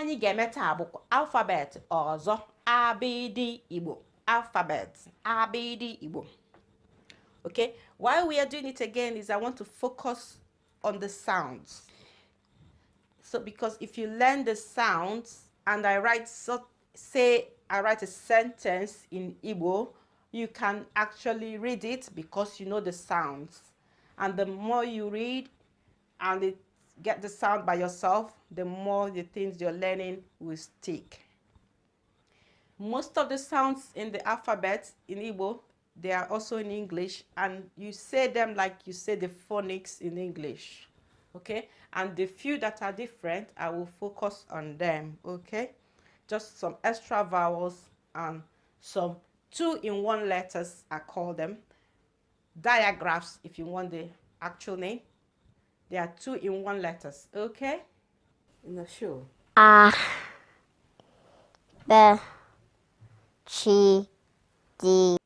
anyị ga-eme taa bụ alphabet ọzọ, Abidii Igbo. Alphabet, Abidii Igbo. Okay, why we are doing it again is I want to focus on the sounds. So because if you learn the sounds and I write, I write a sentence in Igbo, you can actually read it because you know the sounds. And the more you read and get the sound by yourself, the more the things you're learning will stick. Most of the sounds in the alphabet in Igbo, they are also in English, and you say them like you say the phonics in English, okay? And the few that are different, I will focus on them, okay? Just some extra vowels and some 2-in-1 letters, I call them. Diagraphs, if you want the actual name. They are 2-in-1 letters, okay? In the show. A, B, C, D, E,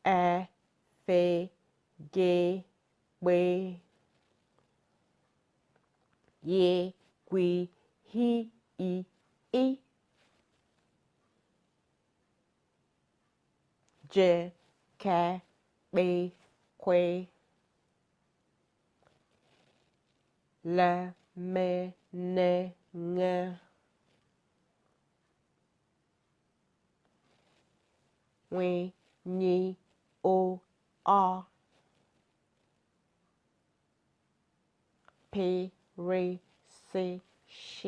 F, G, B, Y, Q, H, I, E, J, K, B, Q, L, M, N, N, W, N, O, R, P, R, C, Sh,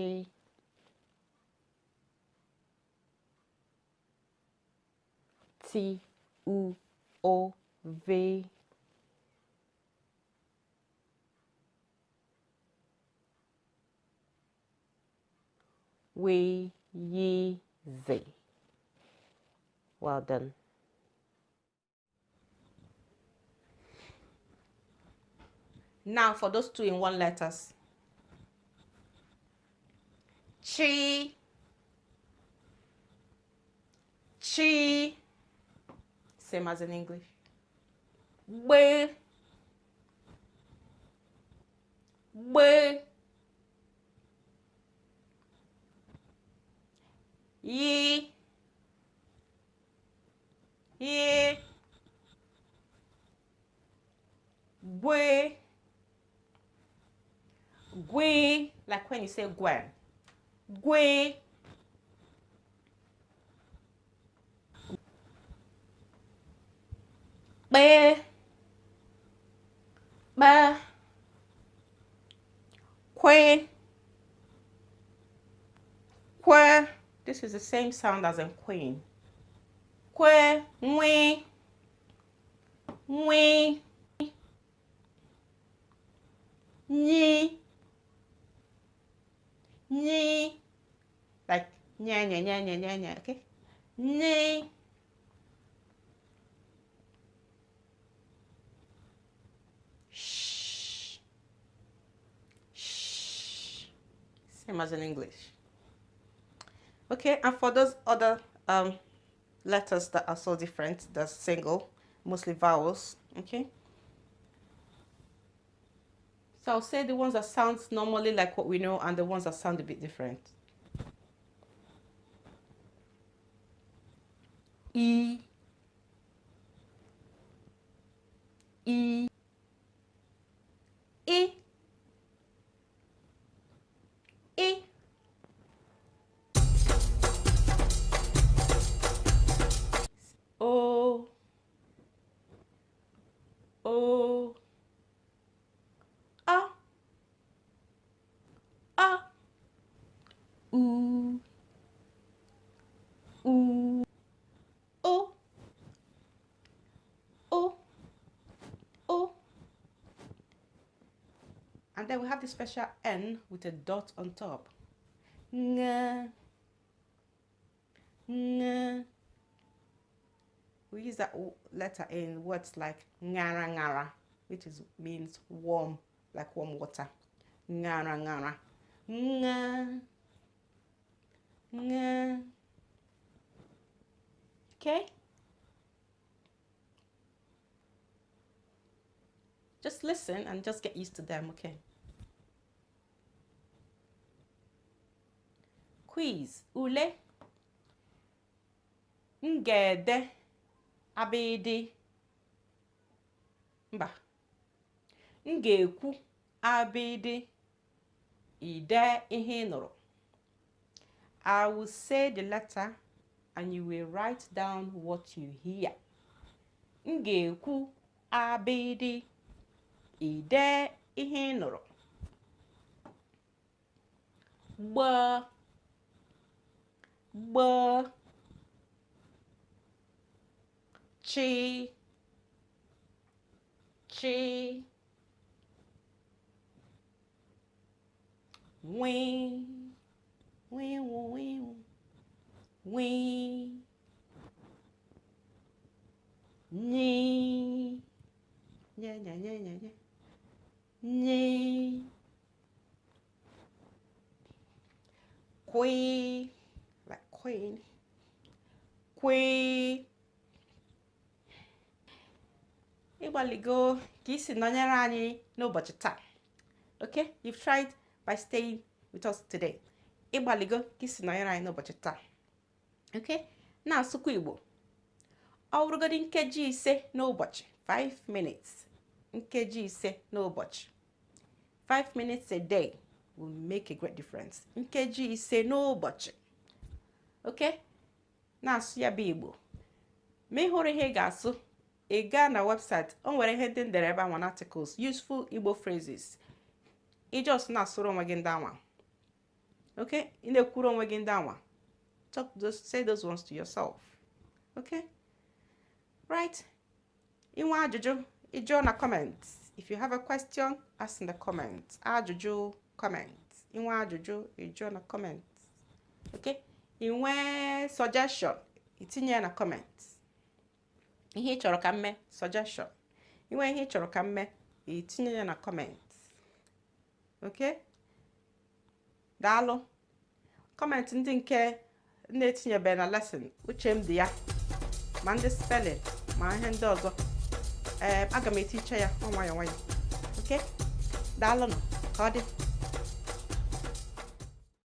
T, U, O, V, W, Y, Z. Well done. Now for those 2-in-1 letters. Chi, Chi, same as in English. B, B, Y, Y, Gwe, Gwe, like when you say Gwen. Gwe, Be, Ba, Que, Que. This is the same sound as in queen. Que, Nwe, Nwe, Ni, Ni, like nya nya nya nya nya nya, okay? Ni, sh, sh, same as in English. Okay, and for those other letters that are so different, that's single, mostly vowels, okay? So I'll say the ones that sound normally like what we know and the ones that sound a bit different. E, E, E, E, O, O, A, A, U, U, O, O, O. And then we have the special N with a dot on top. Ng, ng. We use that letter in words like ngara ngara, which means warm, like warm water. Ngara ngara. Nga, nga. Okay? Just listen and just get used to them, okay? quiz, ule. Ngede abidi. Mba. Ngekwu abidi. Ide ihe nụrụ. I will say the letter and you will write down what you hear. Ngekwu abidi. Ide ihe nụrụ. Gba. Gba. Chi. Chi. Wee. Wee, wee, wee. Ni. Nya, nya, nya, nya, nya. Ni. Queen, like queen. Queen. Ịgbaligo ka isi nọnyere anyị n'ụbọchị taa. Okay, you've tried by staying with us today. Ịgbaligo ka isi nọnyere anyị n'ụbọchị taa. Okay, na-asụkwa Igbo. Ọ bụrụgodị nkeji ise n'ụbọchị, 5 minutes. Nkeji ise n'ụbọchị. 5 minutes a day will make a great difference. Nkeji ise n'ụbọchị. Okay? Na-asụ ya bụ Igbo. Ma ị hụrụ ihe ị ga-asụ, ị gaa na website, o nwere ihe ndị ndere ebe anwa articles, useful Igbo phrases. Ị just na-asụrụ onwe gị ndị anwa. Okay? Ị na-ekwuru onwe gị ndị anwa. Say those ones to yourself. Okay? Right? Inwe ajụjụ, ị jụọ na comments. If you have a question, ask in the comments. Ajụjụ, comments. Inwe ajụjụ, ị jụọ na comments. Okay? Inwe suggestion, itinye na comments. Ihe ị chọrọ ka mme, suggestion. Inwe ihe ị chọrọ ka mme, itinye ya na comments. Okay? Daalụ. Comment ndị nke na-etinyebe na lesson, uche m dị ya. Ma ndị spelling, ma ihe ndị ọzọ. Aga m etiche ya nwayọ nwayọ. Okay? Daalụ nụ. Ka ọ dị.